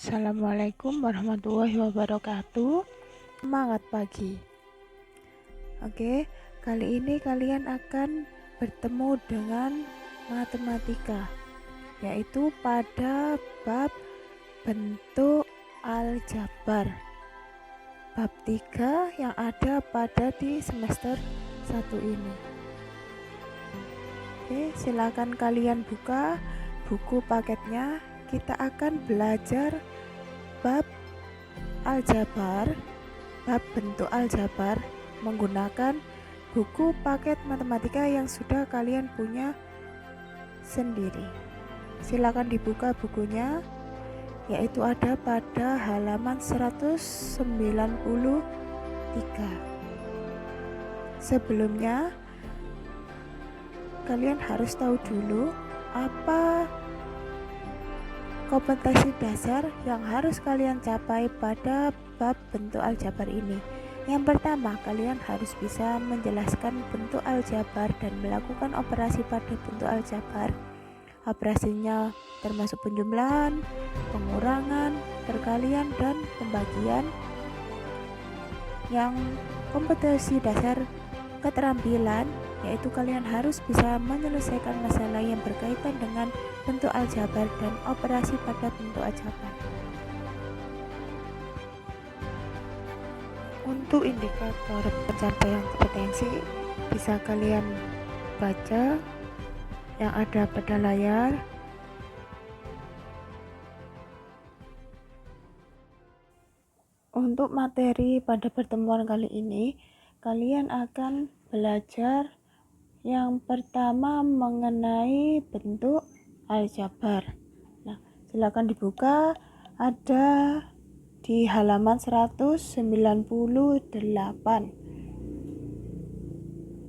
Assalamualaikum warahmatullahi wabarakatuh. Semangat pagi. Oke, kali ini kalian akan bertemu dengan matematika, yaitu pada bab bentuk aljabar. Bab 3 yang ada pada di semester 1 ini. Oke, silakan kalian buka buku paketnya. Kita akan belajar bab aljabar, bab bentuk aljabar menggunakan buku paket matematika yang sudah kalian punya sendiri. Silakan dibuka bukunya, yaitu ada pada halaman 193. Sebelumnya, kalian harus tahu dulu apa kompetensi dasar yang harus kalian capai pada bab bentuk aljabar ini. Yang pertama, kalian harus bisa menjelaskan bentuk aljabar dan melakukan operasi pada bentuk aljabar. Operasinya termasuk penjumlahan, pengurangan, perkalian, dan pembagian. Yang kompetensi dasar keterampilan, yaitu kalian harus bisa menyelesaikan masalah yang berkaitan dengan bentuk aljabar dan operasi pada bentuk aljabar. Untuk indikator pencapaian kompetensi bisa kalian baca yang ada pada layar. Untuk materi pada pertemuan kali ini, kalian akan belajar yang pertama mengenai bentuk aljabar. Nah, silakan dibuka, ada di halaman 198.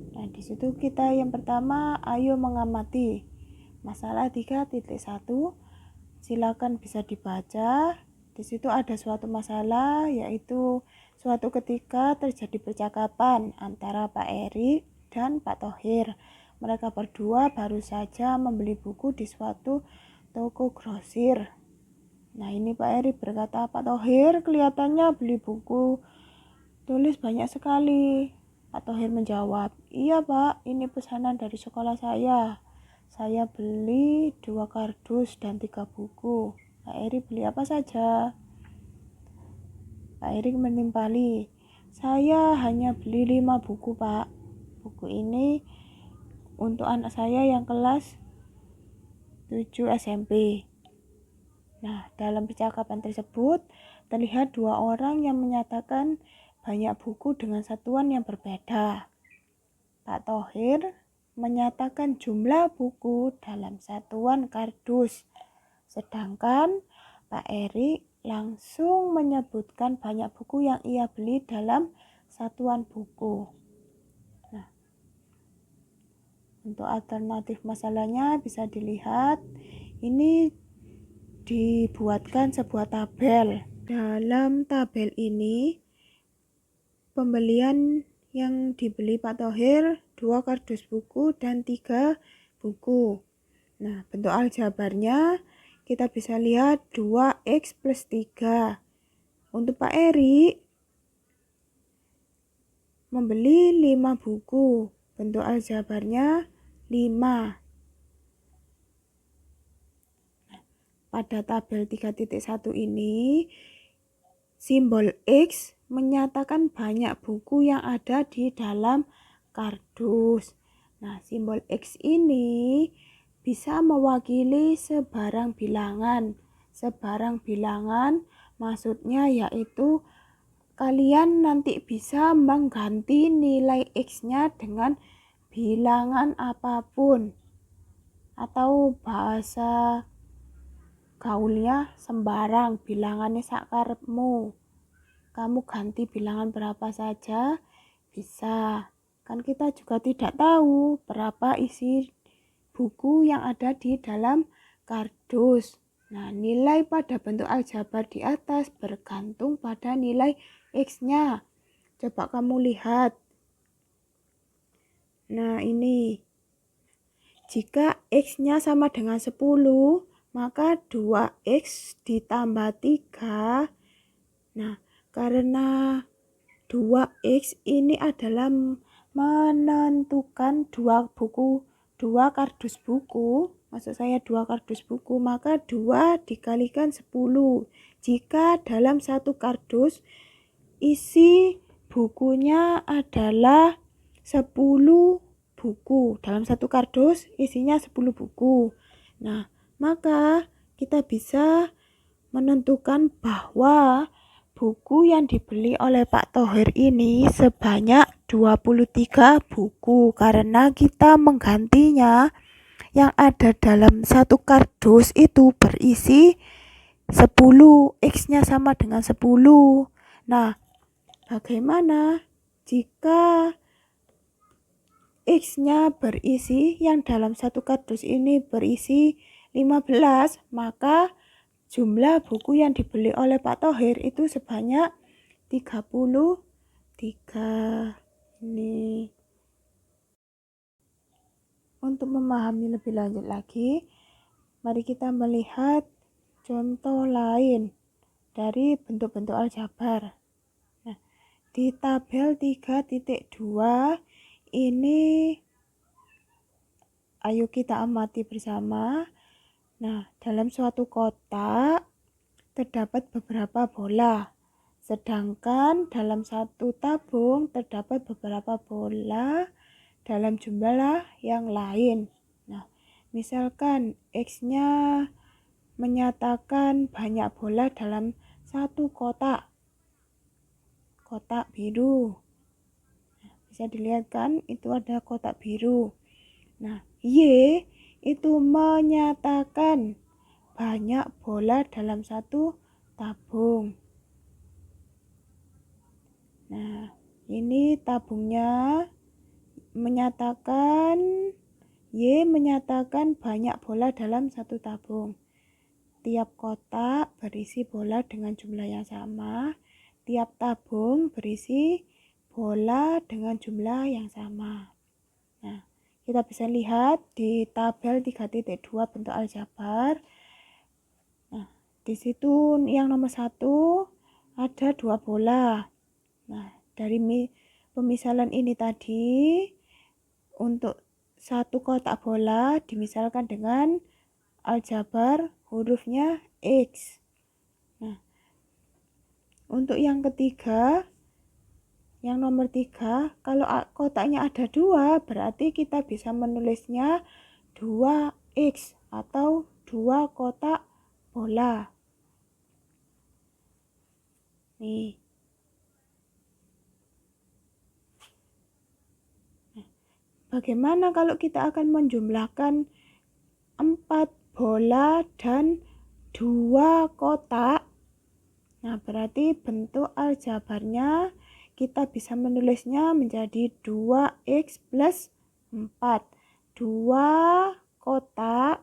Nah, di situ kita yang pertama, ayo mengamati masalah 3.1. Silakan bisa dibaca. Di situ ada suatu masalah, yaitu suatu ketika terjadi percakapan antara Pak Erik dan Pak Thohir. Mereka berdua baru saja membeli buku di suatu toko grosir. Nah, ini Pak Erik berkata, "Pak Thohir, kelihatannya beli buku tulis banyak sekali." Pak Thohir menjawab, "Iya Pak, ini pesanan dari sekolah saya. Saya beli 2 kardus dan 3 buku." Pak Erik beli apa saja? Pak Erik menimpali, "Saya hanya beli 5 buku Pak. Buku ini untuk anak saya yang kelas 7 SMP. Nah, dalam percakapan tersebut terlihat 2 orang yang menyatakan banyak buku dengan satuan yang berbeda. Pak Thohir menyatakan jumlah buku dalam satuan kardus, sedangkan Pak Erik langsung menyebutkan banyak buku yang ia beli dalam satuan buku. Nah, untuk alternatif masalahnya bisa dilihat. Ini dibuatkan sebuah tabel. Dalam tabel ini, pembelian yang dibeli Pak Thohir 2 kardus buku dan 3 buku. Nah, bentuk aljabarnya kita bisa lihat 2x plus 3. Untuk Pak Erik membeli 5 buku. Bentuk aljabarnya 5. Pada tabel 3.1 ini, simbol X menyatakan banyak buku yang ada di dalam kardus. Nah, simbol X ini bisa mewakili sebarang bilangan. Sebarang bilangan maksudnya yaitu kalian nanti bisa mengganti nilai X-nya dengan bilangan apapun, atau bahasa gaulnya sembarang, bilangannya sakarepmu. Kamu ganti bilangan berapa saja bisa. Kan kita juga tidak tahu berapa isi buku yang ada di dalam kardus. Nah, nilai pada bentuk aljabar di atas bergantung pada nilai X-nya. Coba kamu lihat. Nah, ini. Jika X-nya sama dengan 10, maka 2x ditambah 3. Nah, karena 2x ini adalah menentukan dua kardus buku, maksud saya 2 kardus buku, maka 2 dikalikan 10. Jika dalam satu kardus isi bukunya adalah 10 buku, dalam satu kardus isinya 10 buku. Nah, maka kita bisa menentukan bahwa buku yang dibeli oleh Pak Thohir ini sebanyak 23 buku, karena kita menggantinya yang ada dalam satu kardus itu berisi 10, X-nya sama dengan 10. Nah, bagaimana jika X-nya berisi, yang dalam satu kardus ini berisi 15, maka jumlah buku yang dibeli oleh Pak Thohir itu sebanyak 33. Ini untuk memahami lebih lanjut lagi, mari kita melihat contoh lain dari bentuk-bentuk aljabar. Nah, di tabel 3.2 ini ayo kita amati bersama. Nah, dalam suatu kotak terdapat beberapa bola, sedangkan dalam satu tabung terdapat beberapa bola dalam jumlah yang lain. Nah, misalkan X-nya menyatakan banyak bola dalam satu kotak biru. Bisa dilihat kan, itu ada kotak biru. Nah, Y itu menyatakan banyak bola dalam satu tabung. Nah, ini tabungnya menyatakan, Y menyatakan banyak bola dalam satu tabung. Tiap kotak berisi bola dengan jumlah yang sama. Tiap tabung berisi bola dengan jumlah yang sama. Nah, kita bisa lihat di tabel 3.2 bentuk aljabar. Nah, di situ yang nomor 1 ada 2 bola. Nah, dari pemisalan ini tadi, untuk satu kotak bola dimisalkan dengan aljabar hurufnya X. Nah, untuk yang ketiga, yang nomor 3, kalau kotaknya ada 2, berarti kita bisa menulisnya 2X atau 2 kotak bola. Nih. Bagaimana kalau kita akan menjumlahkan 4 bola dan 2 kotak? Nah, berarti bentuk aljabarnya kita bisa menulisnya menjadi 2X plus 4. 2 kotak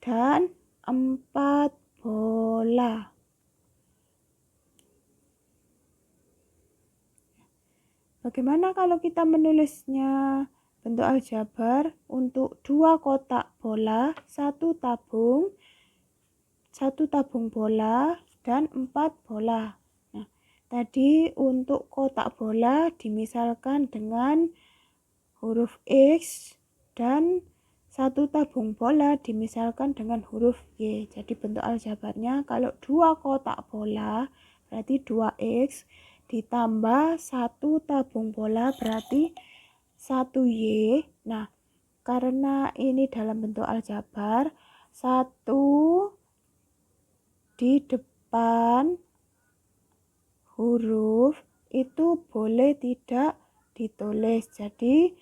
dan 4 bola. Bagaimana kalau kita menulisnya bentuk aljabar untuk 2 kotak bola, 1 tabung bola, dan 4 bola. Nah, tadi untuk kotak bola dimisalkan dengan huruf X dan 1 tabung bola dimisalkan dengan huruf Y. Jadi bentuk aljabarnya kalau 2 kotak bola berarti 2X ditambah 1 tabung bola berarti 1Y. Nah, karena ini dalam bentuk aljabar, 1 di depan huruf itu boleh tidak ditulis. Jadi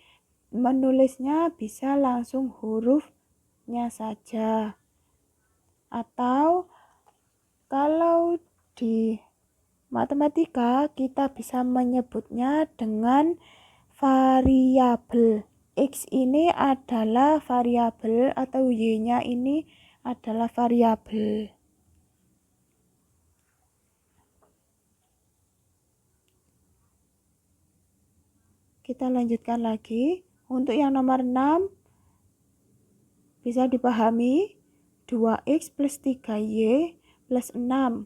menulisnya bisa langsung hurufnya saja. Atau kalau di matematika kita bisa menyebutnya dengan variabel. X ini adalah variabel atau Y-nya ini adalah variabel. Kita lanjutkan lagi. Untuk yang nomor 6, Bisa dipahami? 2x plus 3y plus 6.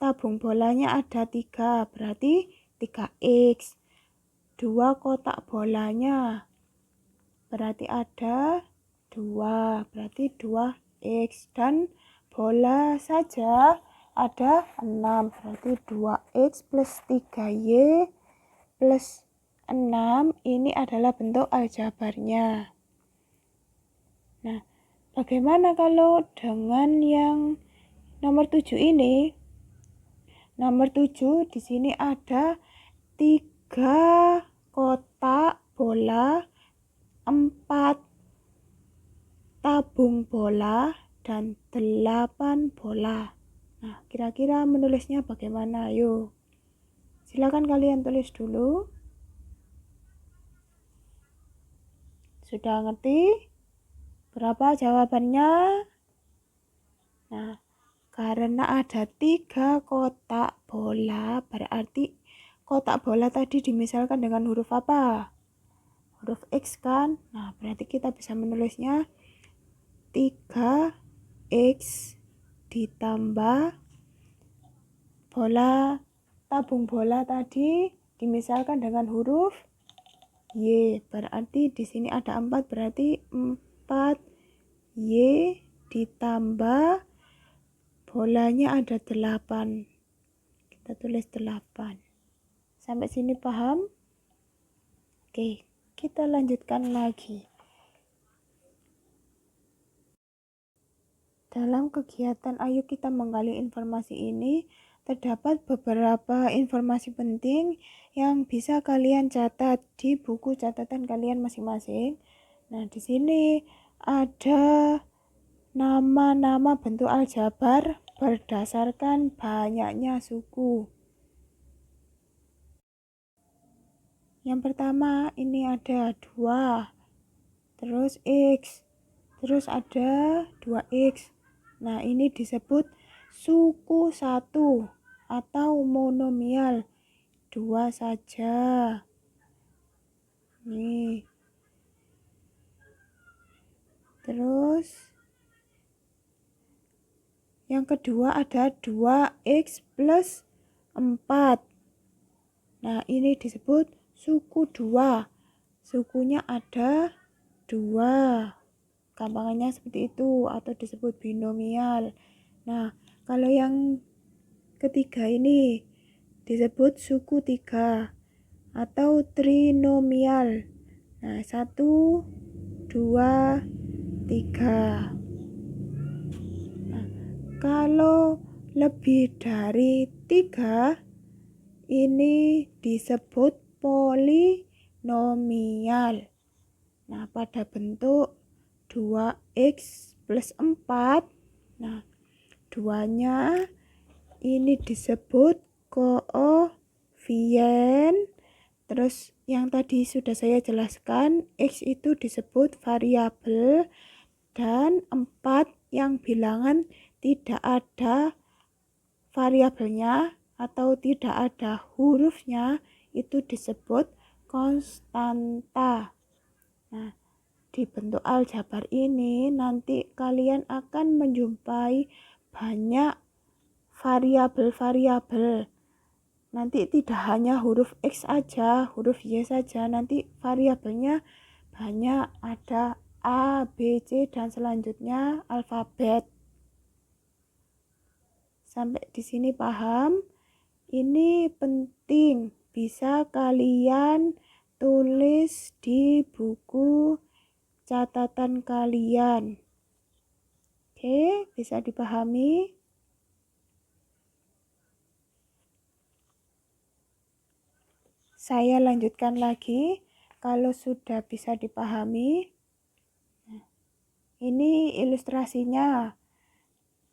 Tabung bolanya ada 3, berarti 3x. 2 kotak bolanya, berarti ada 2, berarti 2x. Dan bola saja ada 6, berarti 2x plus 3y plus 6. Ini adalah bentuk aljabarnya. Nah, bagaimana kalau dengan yang nomor 7 ini? Nomor 7 di sini ada 3 kotak bola, 4 tabung bola, dan 8 bola. Nah, kira-kira menulisnya bagaimana? Ayo, silakan kalian tulis dulu. Sudah ngerti? Berapa jawabannya? Nah, karena ada 3 kotak bola, berarti kotak bola tadi dimisalkan dengan huruf apa? Huruf X kan? Nah, berarti kita bisa menulisnya 3x ditambah tabung bola tadi dimisalkan dengan huruf Y. Berarti di sini ada 4, berarti 4y ditambah bolanya ada 8. Kita tulis 8. Sampai sini paham? Oke, kita lanjutkan lagi. Dalam kegiatan Ayo Kita Menggali Informasi ini, terdapat beberapa informasi penting yang bisa kalian catat di buku catatan kalian masing-masing. Nah, di sini ada nama-nama bentuk aljabar berdasarkan banyaknya suku. Yang pertama ini ada 2, terus X, terus ada 2X. Nah, ini disebut suku 1 atau monomial, 2 saja. Nih. Terus yang kedua ada 2x plus 4. Nah, ini disebut suku 2. Sukunya ada 2. Gampangannya seperti itu, atau disebut binomial. Nah, kalau yang ketiga ini disebut suku 3 atau trinomial. Nah, 1, 2, 3. Nah, kalau lebih dari 3 ini disebut polinomial. Nah, pada bentuk 2x plus 4, nah, 2-nya ini disebut koefisien. Terus yang tadi sudah saya jelaskan, x itu disebut variabel, dan 4 yang bilangan tidak ada variabelnya atau tidak ada hurufnya itu disebut konstanta. Nah, di bentuk aljabar ini nanti kalian akan menjumpai banyak variabel-variabel. Nanti tidak hanya huruf X aja, huruf Y saja, nanti variabelnya banyak, ada A, B, C, dan selanjutnya alfabet. Sampai di sini paham? Ini penting, bisa kalian tulis di buku catatan kalian. Oke, bisa dipahami? Saya lanjutkan lagi. Kalau sudah bisa dipahami, nah, ini ilustrasinya.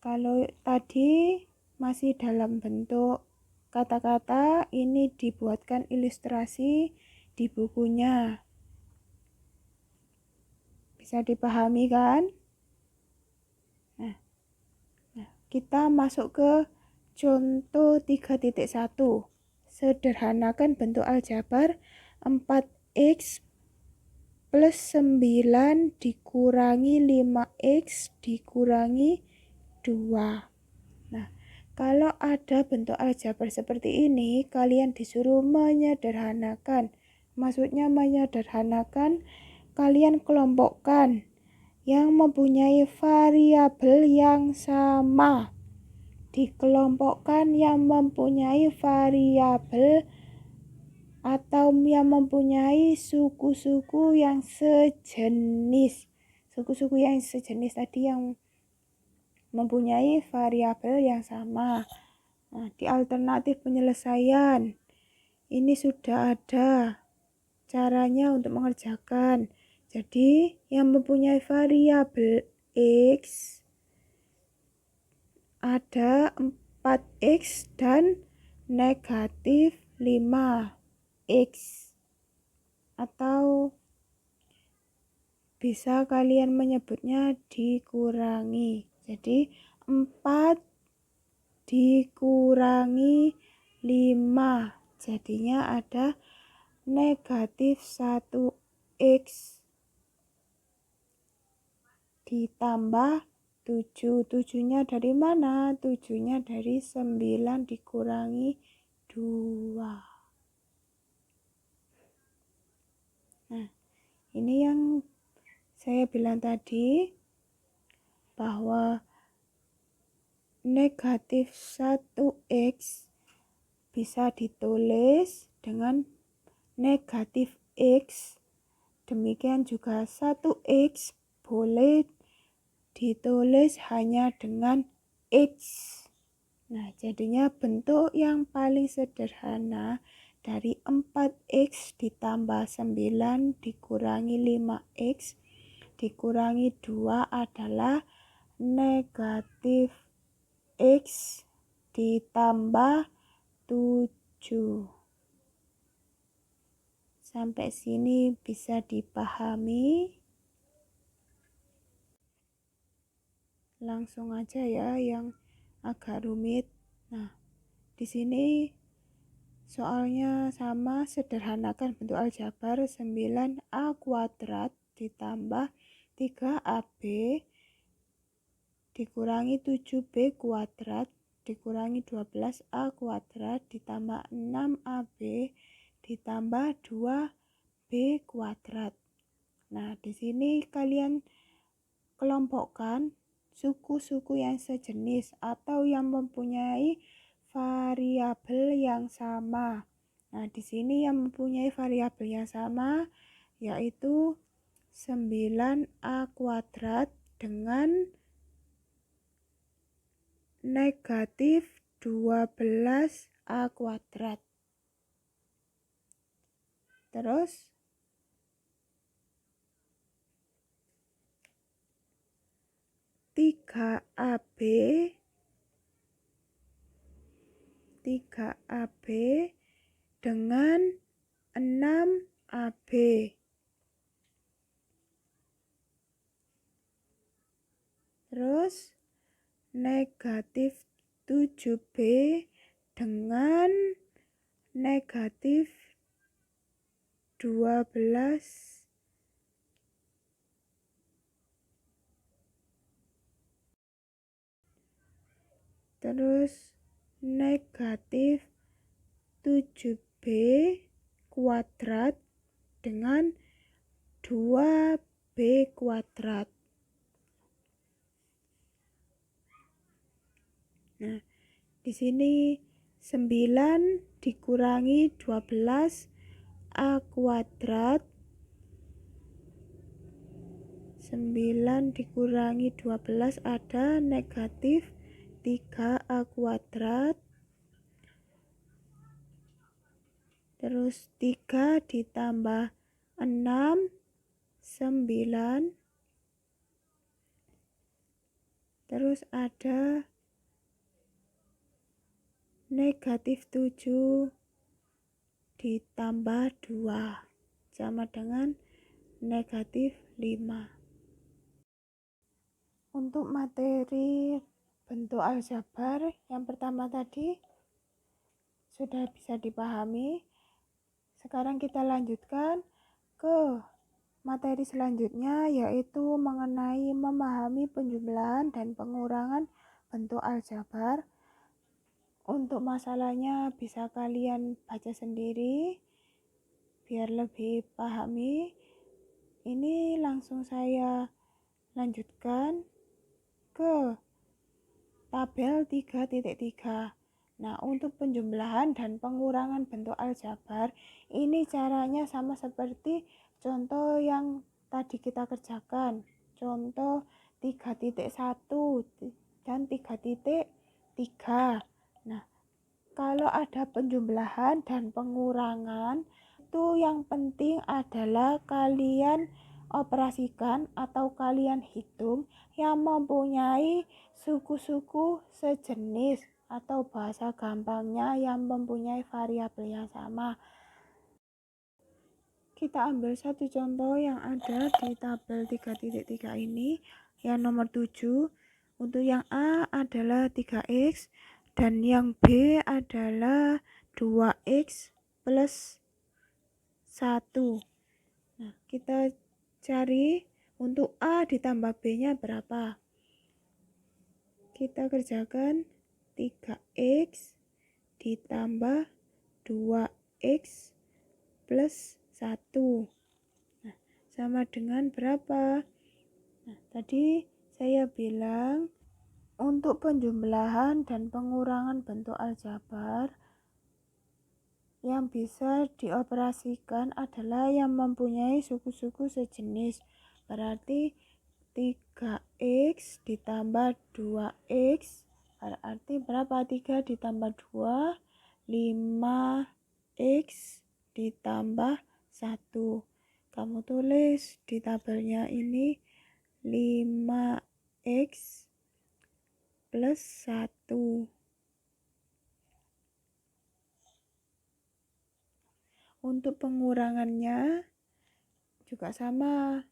Kalau tadi masih dalam bentuk kata-kata, ini dibuatkan ilustrasi di bukunya. Bisa dipahami kan? Nah, kita masuk ke contoh 3.1. Sederhanakan bentuk aljabar 4x plus 9 dikurangi 5x dikurangi 2. Nah, kalau ada bentuk aljabar seperti ini, kalian disuruh menyederhanakan. Maksudnya menyederhanakan, kalian kelompokkan yang mempunyai variabel yang sama. Dikelompokkan yang mempunyai variabel atau yang mempunyai suku-suku yang sejenis. Suku-suku yang sejenis tadi yang mempunyai variabel yang sama. Nah, di alternatif penyelesaian ini sudah ada caranya untuk mengerjakan. Jadi, yang mempunyai variabel x ada 4x dan negatif 5x. Atau bisa kalian menyebutnya dikurangi. Jadi 4 dikurangi 5. Jadinya ada negatif 1x ditambah 7. 7-nya dari mana? 7-nya dari 9 dikurangi 2. Nah, ini yang saya bilang tadi bahwa negatif 1x bisa ditulis dengan negatif x. Demikian juga 1x boleh ditulis hanya dengan x. Nah, jadinya bentuk yang paling sederhana dari 4x ditambah 9 dikurangi 5x dikurangi 2 adalah negatif x ditambah 7. Sampai sini bisa dipahami. Langsung aja ya yang agak rumit. Nah, di sini soalnya sama, sederhanakan bentuk aljabar 9a kuadrat ditambah 3ab dikurangi 7b kuadrat dikurangi 12a kuadrat ditambah 6ab ditambah 2b kuadrat. Nah, di sini kalian kelompokkan suku-suku yang sejenis atau yang mempunyai variabel yang sama. Nah, di sini yang mempunyai variabel yang sama yaitu 9a kuadrat dengan negatif 12a kuadrat. Terus 3ab dengan 6ab. Terus negatif 7b dengan negatif 12. Terus negatif 7b kuadrat dengan 2b kuadrat. Nah, di sini 9 dikurangi 12a kuadrat. 9 dikurangi 12 ada negatif 3a kuadrat. Terus 3 ditambah 6, 9. Terus ada negatif 7 ditambah 2 sama dengan negatif 5. Untuk materi bentuk aljabar yang pertama tadi sudah bisa dipahami. Sekarang kita lanjutkan ke Materi selanjutnya yaitu mengenai memahami penjumlahan dan pengurangan bentuk aljabar. Untuk masalahnya bisa kalian baca sendiri biar lebih pahami. Ini langsung saya lanjutkan ke tabel 3.3. Nah, untuk penjumlahan dan pengurangan bentuk aljabar, ini caranya sama seperti contoh yang tadi kita kerjakan. Contoh 3.1 dan 3.3. Nah, kalau ada penjumlahan dan pengurangan, itu yang penting adalah kalian operasikan atau kalian hitung yang mempunyai suku-suku sejenis atau bahasa gampangnya yang mempunyai variabel yang sama. Kita ambil satu contoh yang ada di tabel 3.3 ini, yang nomor 7. Untuk yang A adalah 3x dan yang B adalah 2x plus 1. Nah, kita cari untuk A ditambah B-nya berapa. Kita kerjakan 3x ditambah 2x plus 1. Nah, sama dengan berapa? Nah, tadi saya bilang untuk penjumlahan dan pengurangan bentuk aljabar yang bisa dioperasikan adalah yang mempunyai suku-suku sejenis. Berarti 3x ditambah 2x berarti berapa? 3 ditambah 2, 5x ditambah 1. Kamu tulis di tabelnya ini 5x plus 1. Untuk pengurangannya juga sama.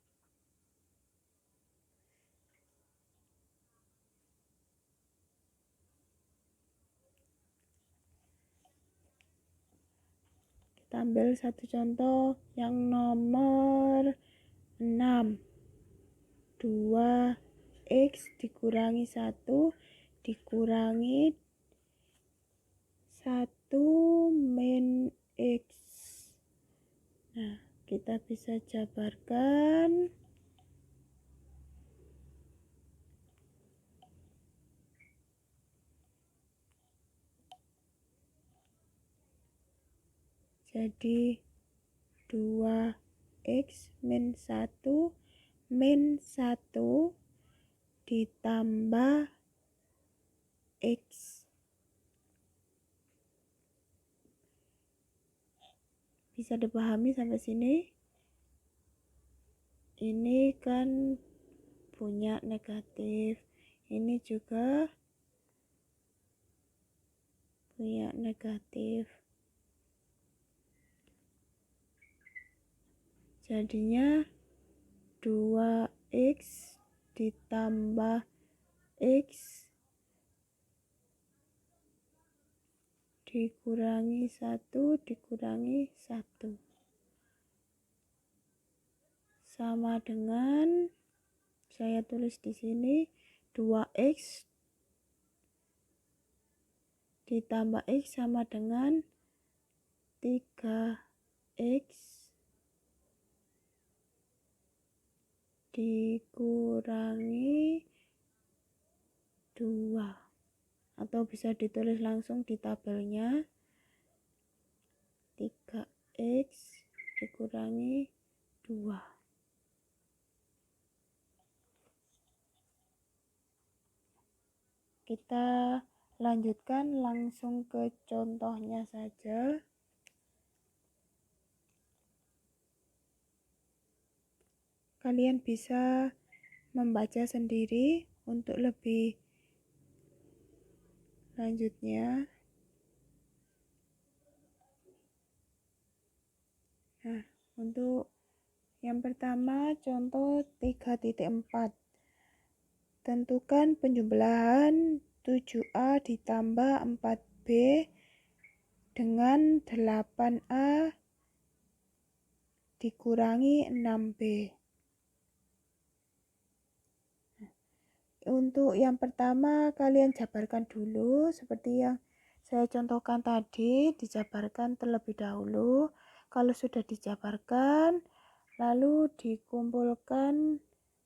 Kita ambil satu contoh yang nomor 6. 2x dikurangi 1 dikurangi 1 min x. Nah, kita bisa jabarkan. Jadi 2x min 1 min 1 ditambah x. Bisa dipahami sampai sini? Ini kan punya negatif, ini juga punya negatif. Jadinya 2x ditambah x dikurangi 1 dikurangi 1 sama dengan, saya tulis di sini, 2x ditambah x sama dengan 3x dikurangi 2. Atau bisa ditulis langsung di tabelnya, 3x dikurangi 2. Kita lanjutkan langsung ke contohnya saja. Kalian bisa membaca sendiri untuk lebih lanjutnya. Nah, untuk yang pertama contoh 3.4. Tentukan penjumlahan 7A ditambah 4B dengan 8A dikurangi 6B. Untuk yang pertama, kalian jabarkan dulu seperti yang saya contohkan tadi, dijabarkan terlebih dahulu. Kalau sudah dijabarkan, lalu dikumpulkan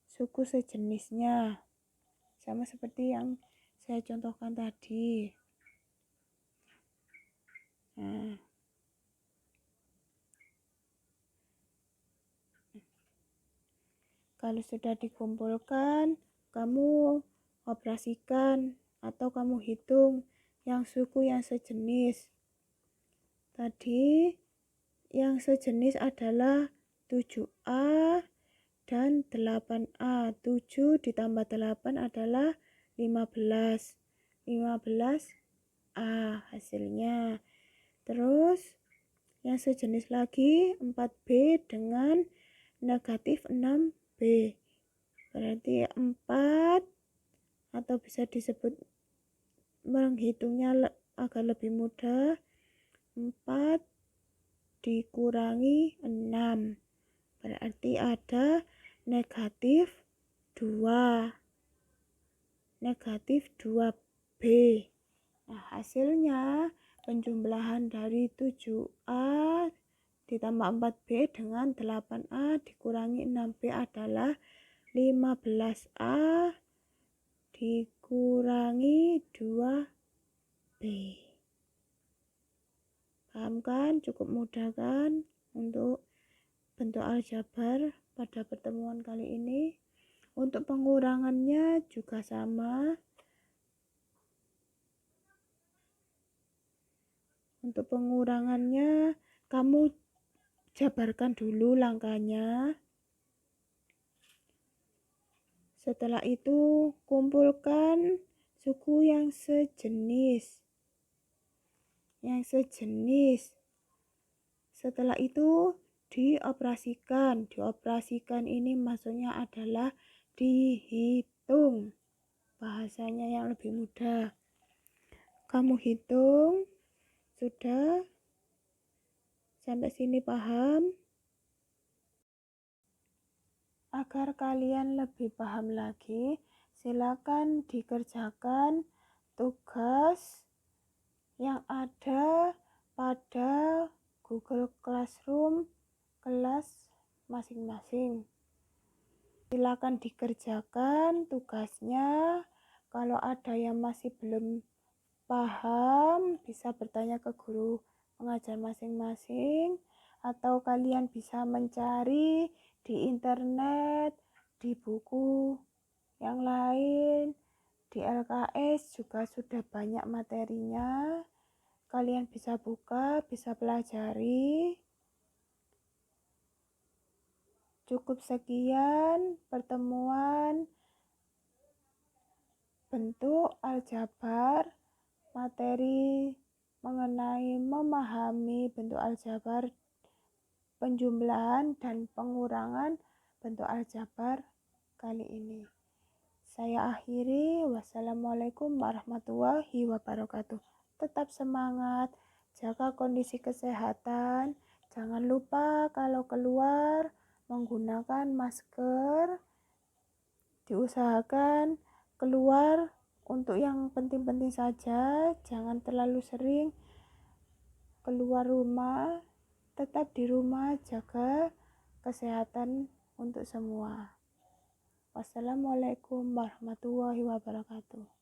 suku sejenisnya, sama seperti yang saya contohkan tadi. Nah, kalau sudah dikumpulkan, kamu operasikan atau kamu hitung yang suku yang sejenis. Tadi yang sejenis adalah 7A dan 8A. 7 ditambah 8 adalah 15. 15A hasilnya. Terus yang sejenis lagi 4B dengan negatif 6B. Berarti 4, atau bisa disebut menghitungnya agak lebih mudah, 4 dikurangi 6. Berarti ada negatif 2. Negatif 2B. Nah, hasilnya penjumlahan dari 7A ditambah 4B dengan 8A dikurangi 6B adalah 15A dikurangi 2B. Paham kan? Cukup mudah kan untuk bentuk aljabar pada pertemuan kali ini. Untuk pengurangannya juga sama. Untuk pengurangannya kamu jabarkan dulu langkahnya. Setelah itu kumpulkan suku yang sejenis. Setelah itu dioperasikan. Dioperasikan ini maksudnya adalah dihitung. Bahasanya yang lebih mudah. Kamu hitung. Sudah? Sampai sini paham? Agar kalian lebih paham lagi, silakan dikerjakan tugas yang ada pada Google Classroom kelas masing-masing. Silakan dikerjakan tugasnya. Kalau ada yang masih belum paham, bisa bertanya ke guru pengajar masing-masing, atau kalian bisa mencari di internet, di buku yang lain, di LKS juga sudah banyak materinya. Kalian bisa buka, bisa pelajari. Cukup sekian pertemuan bentuk aljabar, materi mengenai memahami bentuk aljabar, penjumlahan dan pengurangan bentuk aljabar kali ini. Saya akhiri. Wassalamualaikum warahmatullahi wabarakatuh. Tetap semangat, jaga kondisi kesehatan. Jangan lupa kalau keluar menggunakan masker. Diusahakan keluar untuk yang penting-penting saja. Jangan terlalu sering keluar rumah. Tetap di rumah, jaga kesehatan untuk semua. Wassalamualaikum warahmatullahi wabarakatuh.